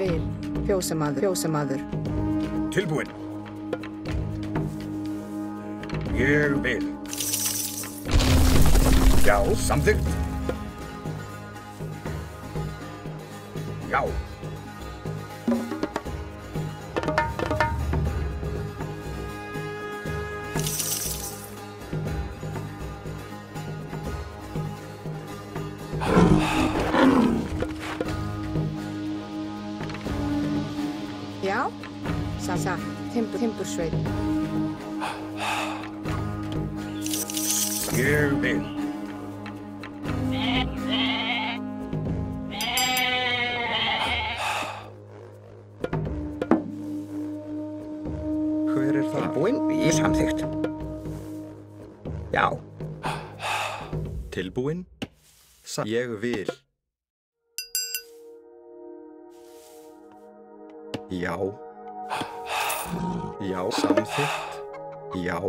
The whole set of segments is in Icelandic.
vil. Fjósamaður. Tilbúinn. Ég vil. Já, samþykkt. Já. Já, satt. Timbursveit. Ég vil. Hver er það? Tilbúinn, ég samþykkt. Já. Tilbúinn? Ég vil. Já. Já, samþykkt. Já.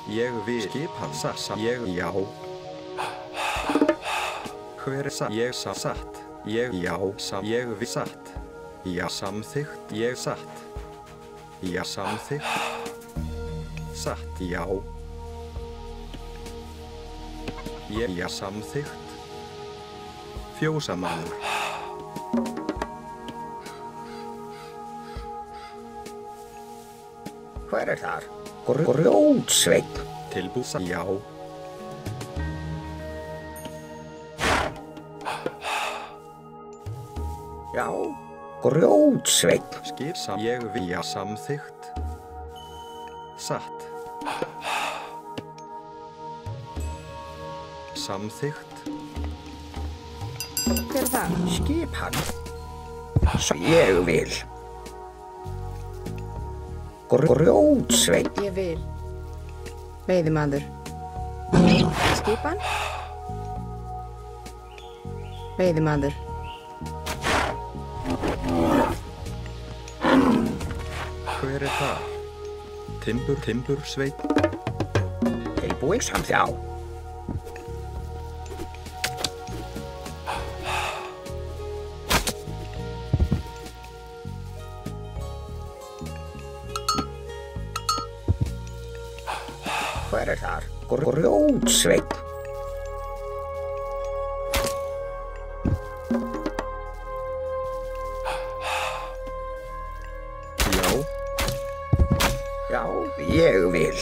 Ég vil. Skipan satt. Ég, já. Hver er satt? Ég satt. Ég, já. Ég vil satt. Já, samþykkt. Ég satt. Já, samþykkt. Satt, já. Ég, já, samþykkt. Fjósamaður. Hver er þar? Grjótsveinn. Tilbúinn, já. Já. Grjótsveinn. Skip, ég vil, já, samþykkt. Satt. Samþykkt. Hver er það? Skipan. Ég vil. Grjótsveinn. Ég vil. Veiðimaður. Skipan. Veiðimaður. Hver er það? Timbursveit. Tilbúinn samþjá. Hver er þar? Grjótsveinn. Já. Já, ég vil.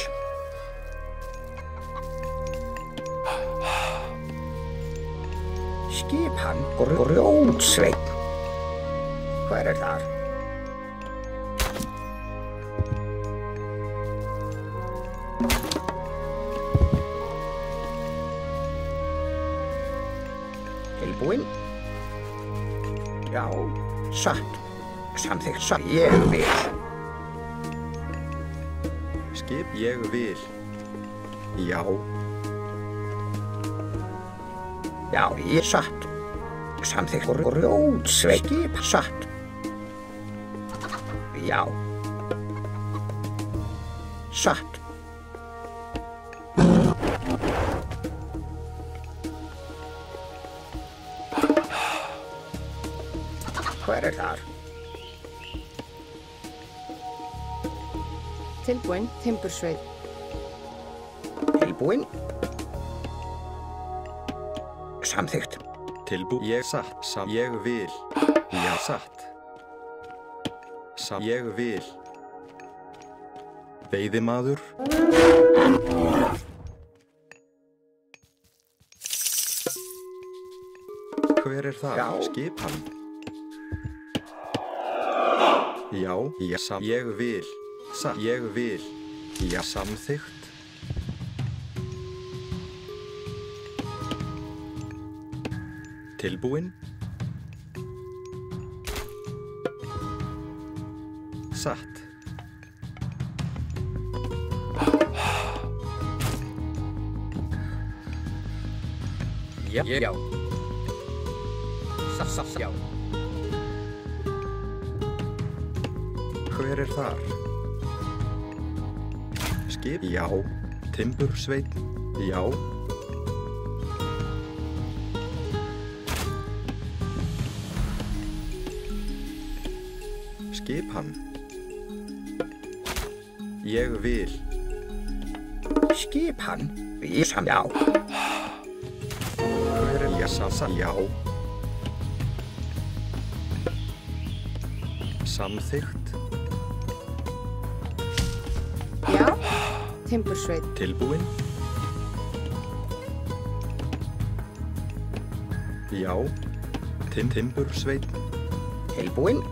Skipan. Grjótsveinn. Hver er þar? Tilbúinn? Já, satt. Samþykkt, satt. Ég vil. Skip, ég vil. Já. Já, ég satt. Samþykkt. Grjótsveinn. Skip, satt. Já. Satt. Hver er þar? Tilbúinn, timbursveit. Tilbúinn? Samþykkt. Ég satt. Ég vil. Já, satt. Ég vil. Veiðimaður. Hver er það? Já. Skipan. Já, ég vil. Ég vil. Já, samþykkt. Tilbúinn. Satt. Já. Já. Hver er þar? Skip, já. Timbursveit, já. Skipan. Ég vil. Skipan. Við já. Hver er ég já. Samþykkt. Já, timbursveit. Tilbúin. Já. Timbursveit. Tilbúin.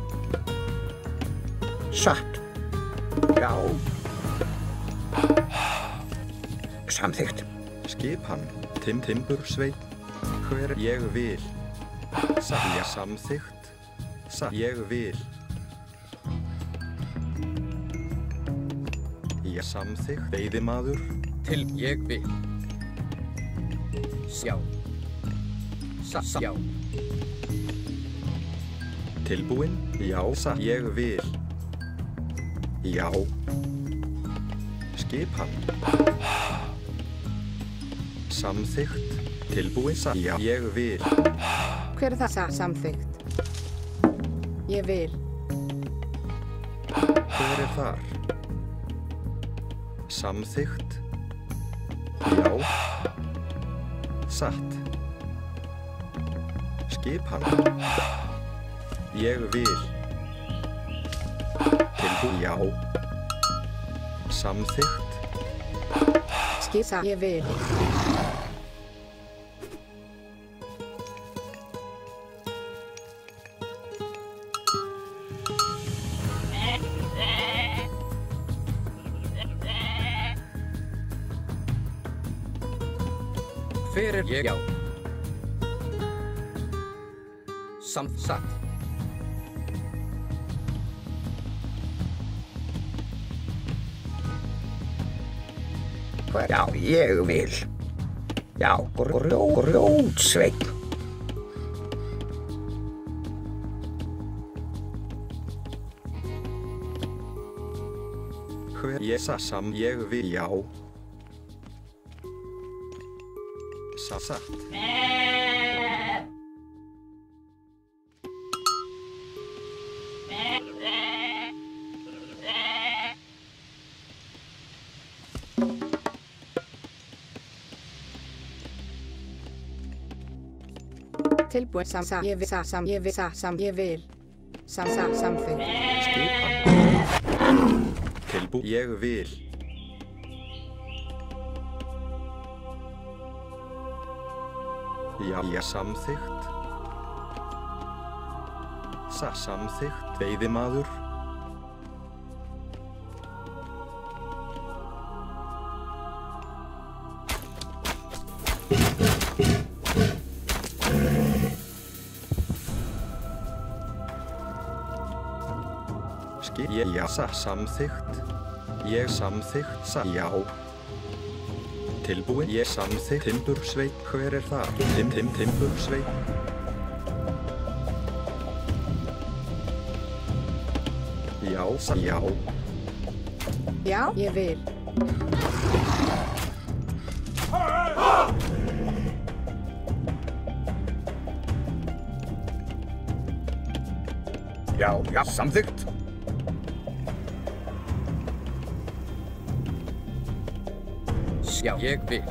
Satt. Já. Samþykkt. Skipan. Timbursveit. Hver ég vil. Já, samþykkt. Ég vil. Ég samþykkt. Veiðimaður. Til ég vil. Sjá. Sjá. Tilbúin. Já, ég vil. Já. Skipan. Samþykkt. Tilbúin. Já, ég vil. Hver er það? Samþykkt. Ég vil. Hver er þar? Samþykkt. Já. Satt. Skipan. Ég vil. Tilbúin. Já. Samþykkt. Skipa. Ég vil. Hver er ég já. Satt. Já, ég vil. Já, grjótsveinn. Hver ég ég vil. Já. Satt. Tilbúin. Ég vil. Ég vil. Samþykkt. Skipan. Tilbúin. Ég vil. Já, ég samþykkt. Samþykkt. Veiðimaður. Já, samþykkt. Ég samþykkt. Já. Tilbúin. Ég samþykkt. Timbursveit. Hver er það? Timbursveit. Já. Já. Já, ég vil. Já, samþykkt. Já, ég vil.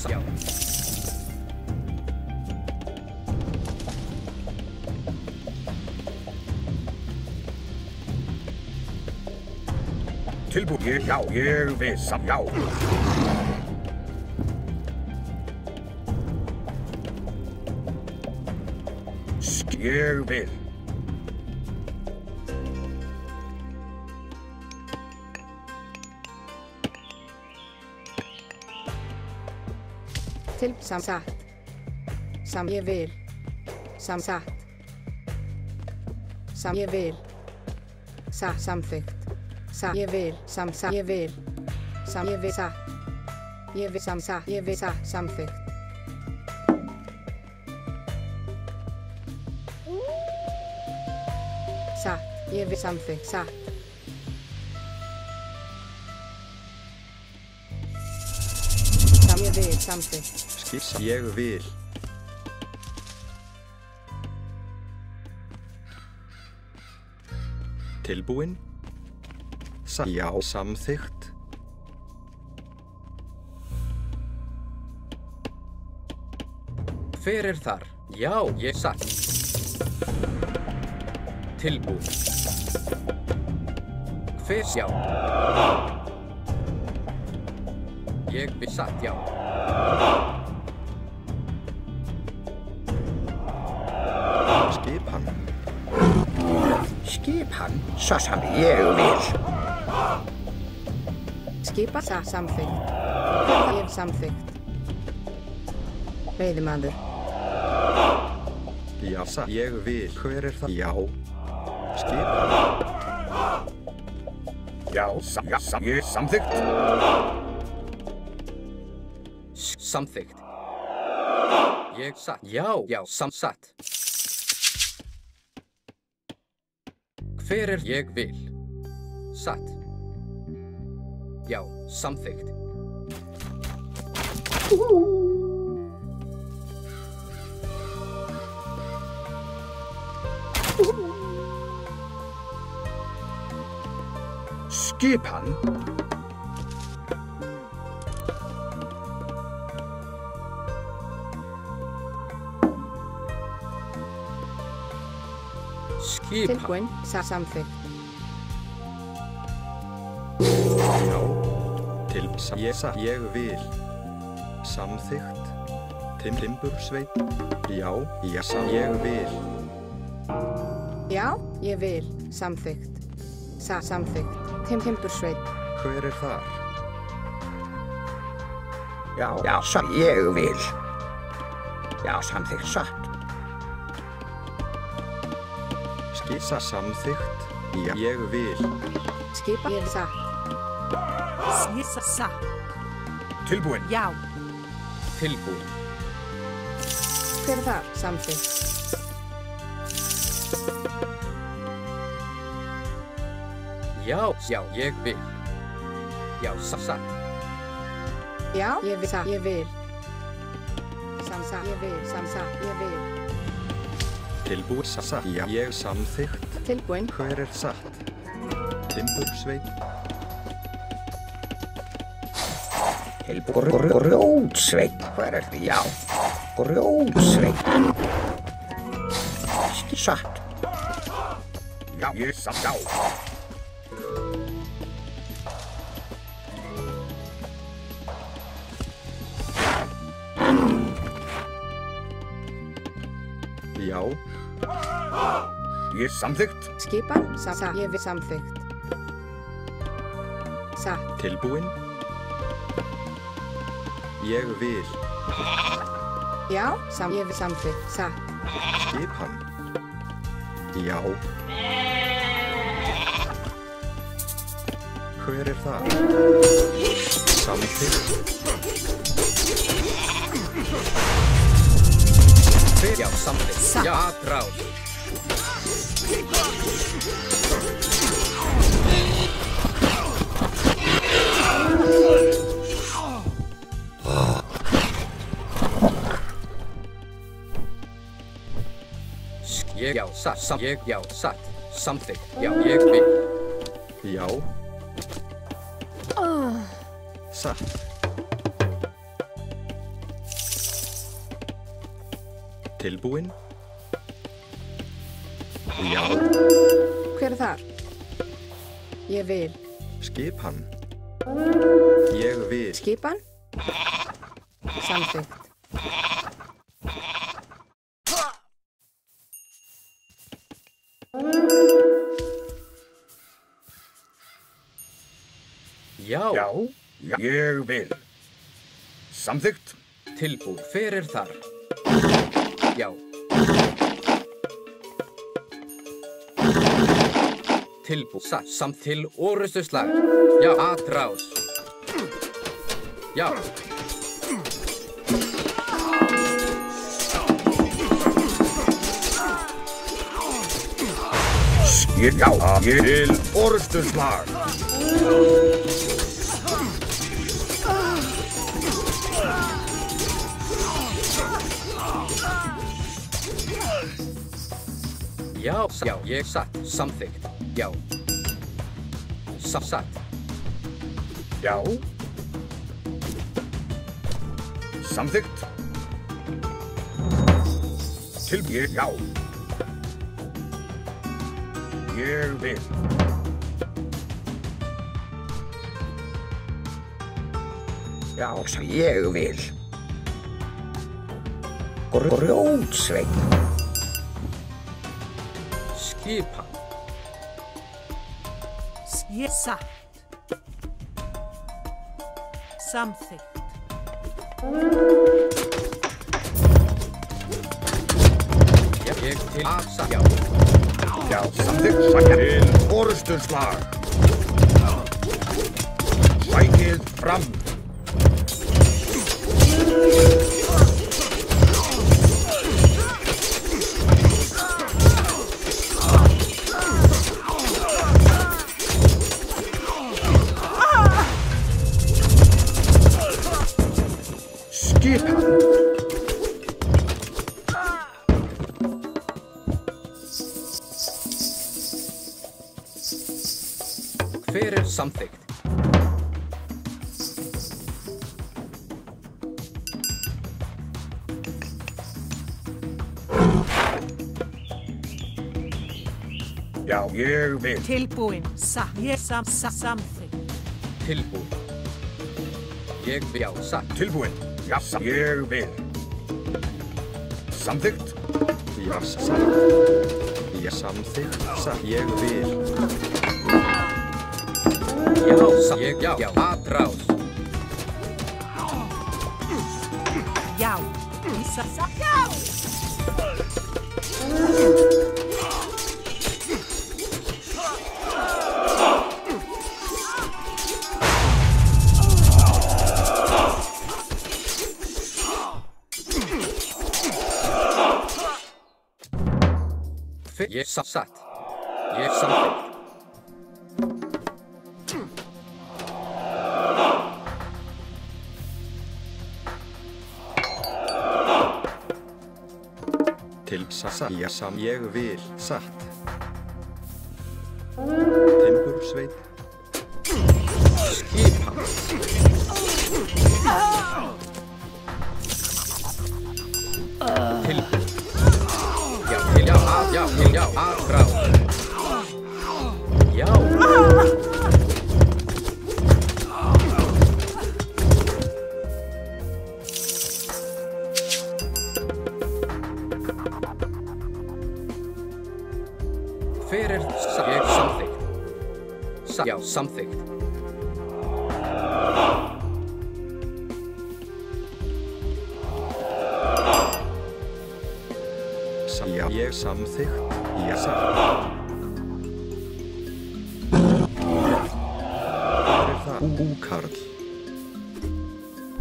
Já. Tilbúin. Já, ég vil. Já. Ég vil. Satt. Ég vil. Satt. Ég vil. Samþykkt. Ég vil. Ég vil. Ég vil. Ég vil. Ég vil. Samþykkt. Ég vil. Samþykkt. Ég vil. Samþykkt. Ég vil. Tilbúin. Satt. Já, samþykkt. Hver er þar? Já, ég satt. Tilbúin. Hver? Já. Ég vil satt, já. Skipan. Skipan, svo sem ég vil. Skipa samþykkt. Ég samþykkt. Veiðimaður. Já, satt. Ég vil. Hver er það? Já. Skipan. Já, ég samþykkt. Samþykkt. Ég satt. Já, satt. Hver er ég vil? Satt. Já, samþykkt. Skipan. Skipan. Tilbúin. Samþykkt. Já. Ég satt. Ég vil. Samþykkt. Timbursveit. Já, ég vil. Já, ég vil. Samþykkt. Samþykkt. Timbursveit. Hver er þar? Já, svo ég vil. Já, samþykkt satt. Skissa samþykkt. Já, ég vil. Skipa. Ég satt. Skissa. Tilbúin. Já. Tilbúin. Hver er þar? Samþykkt. Já, ég vil. Já, satt. Já, ég vil. Ég vil. Samsatt. Ég vil. Samsatt. Ég vil. Tilbúin. Satt. Já, ég samþykkt. Tilbúin. Hver er satt? Timbursveit. Grjótsveit. Hver er því? Já. Grjótsveit. Satt. Já, ég satt. Já. Já. Ég samþykkt. Skipan. Satt. Ég vil. Samþykkt. Satt. Tilbúin. Ég vil. Já, ég vil. Samþykkt. Satt. Skipan. Já. Hver er það? Samþykkt. Já, samþykkt. Já, ráð. Já, satt. Já, satt. Samþykkt. Já, ég vil. Já. Satt. Tilbúin. Já. Hver er þar? Ég vil. Skipan. Ég vil. Skipan. Samþykkt. Já, ég vil. Samþykkt. Tilbúin. Hver er þar? Já. Tilbúin. Samt til orustuslag. Já, atrás. Já. Já, ég vil orustuslag. Já, ég satt. Samþykkt. Já. satt. Já. Samþykkt. Já. Ég vil. Já, ég vil. Grjótsveinn. Skipan. Satt. Samþykkt. Ég til að satt. Já. Já, samþykkt. Til forustuslag. Sækið fram. Skipan. Hver samþykkt? Já, ég vil. Tilbúin. Samþykkt. Tilbúin. Ég vil. Já, satt. Tilbúin. Já, ég vil. Samþykkt. Já, satt. Já, samþykkt. Satt. Ég vil. Já, satt. Já. Atrás. Já. Satt. Já. Ég satt. Ég samþykkt. Til satt. Já, ég vil. Satt. Timbursveinn. Skipan. Tilbúin. Já, atrás. Já. Hver ég samþykkt? Já, samþykkt. Já, ég samþykkt. Já, satt. Hver það? Búkarl.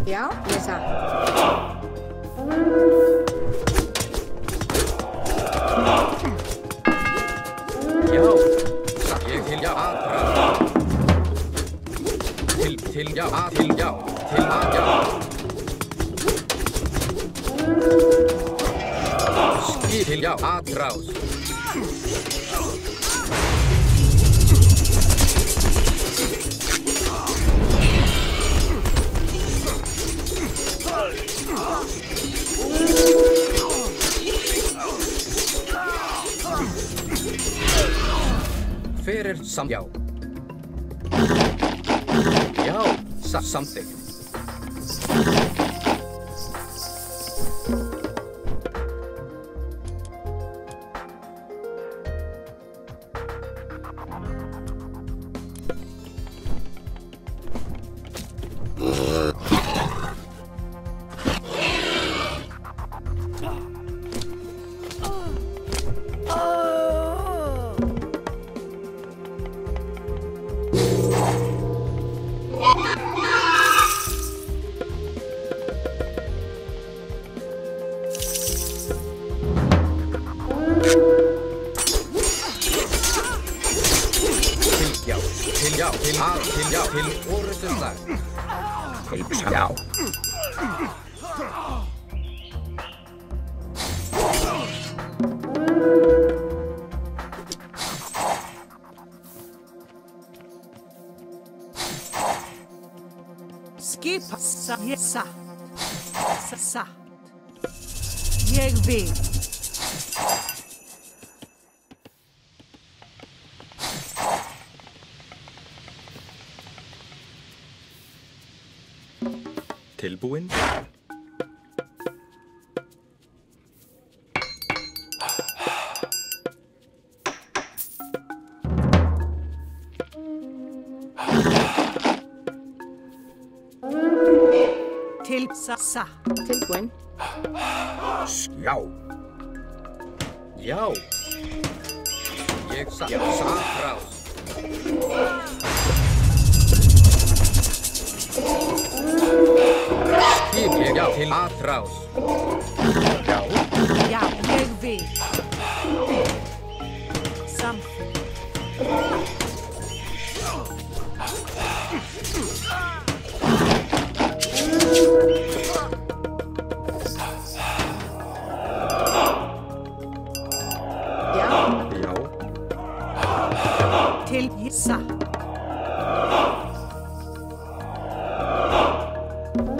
Já, ég satt. Já, satt. Ég til já, atrás. Til já, til já. Til já, atrás. Hver já. Já, samþykkt. Til orustuslag. Já. Skipa ég satt. Satt. Ég vil. Tilbúin. Til satt. Tilbúin. Já. Já. Ég satt. Satrás. Skip ég já til atrás. Já. Já, ég vil. Samþykkt. Já. Já. Til ég satt.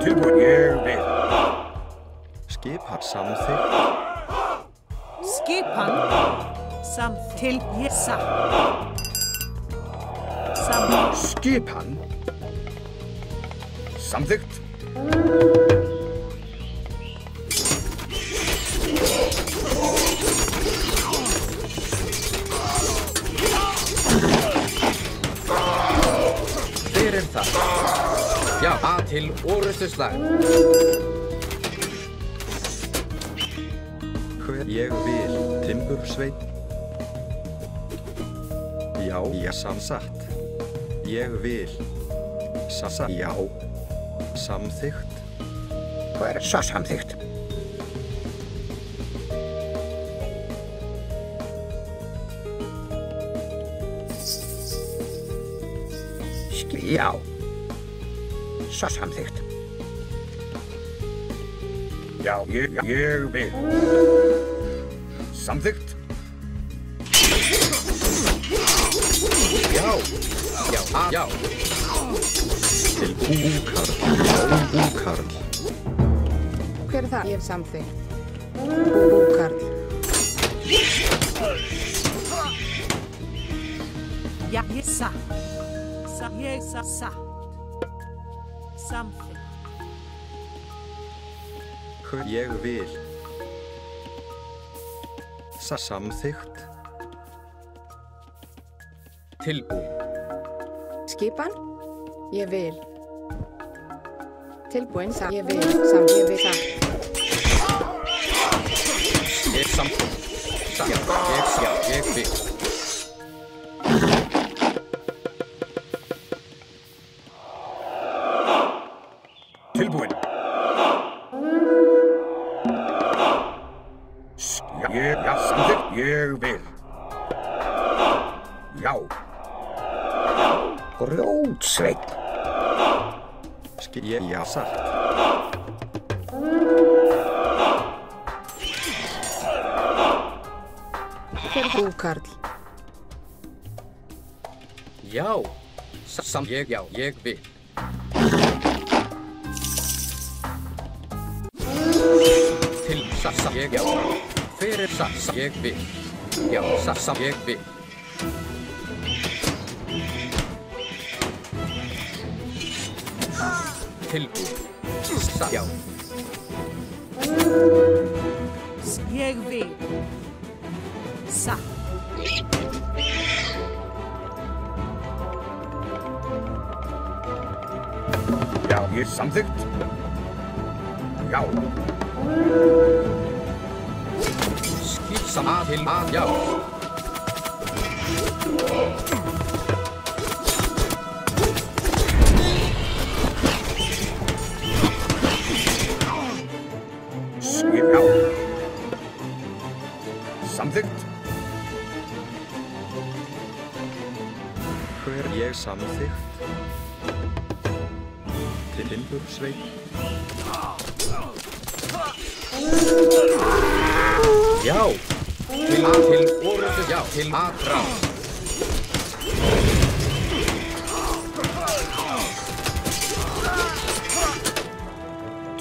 Tilbúin. Ég vil. Skipa samþykkt. Skipan. Samþykkt. Til ég satt. Samþykkt. Skipan. Samþykkt. Fyrir það. Já, að til orustuslag. Hver ég vil. Timbursveit. Já, ég samsatt. Ég vil. Sassa. Já. Samþykkt. Hvað svo samþykkt? Já. Svo samþykkt. Já, ég vil. Samþykkt. Já. Já, að já. Til búkarl. Já, búkarl. Hver það? Ég samþykkt. Búkarl. Já, ég satt. Ég satt. Samþykkt. Hver ég vil. Samþykkt. Tilbúin. Skipan. Ég vil. Tilbúin. Ég vil. Ég vil satt. Ég samþykkt. Satt. Ég vil. Tilbúin. Já, samþykkt. Ég vil. Já. Grjótsveit. Ég já satt. Búkarl. Já. Ég já, ég vil. Til sassa ég já. Fyrir sassa ég vil. Já, sassa ég vil. Tilbúin. Já. Ég vil. Satt. Já, ég samþykkt. Já. Skýrsa að til að já. Já. Samþykkt. Hver ég samþykkt. Timbursveit. Já. Til orustu já. Til atrás.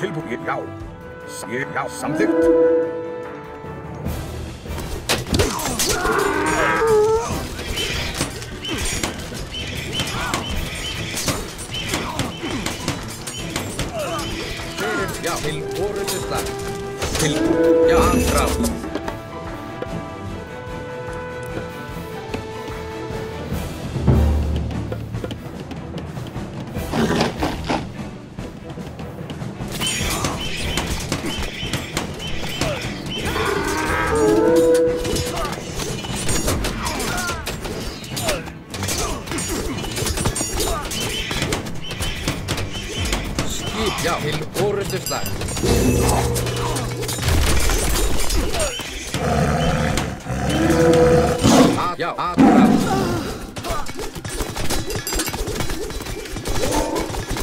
Tilbúið, já. Já, samþykkt. Fyrir, já, til orðusslag. Til, já, frá. Já, til orðusslag. Já, aðrað.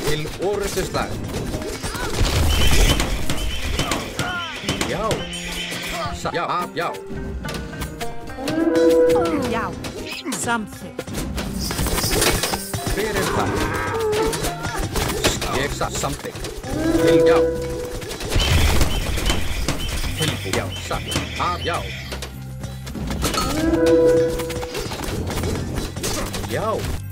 Til orðusslag. Já. Já, já. Já, samþykkt. Fyrir það. Ég samþykkt. Til já. Tilbúið, já, satt. Já. Já.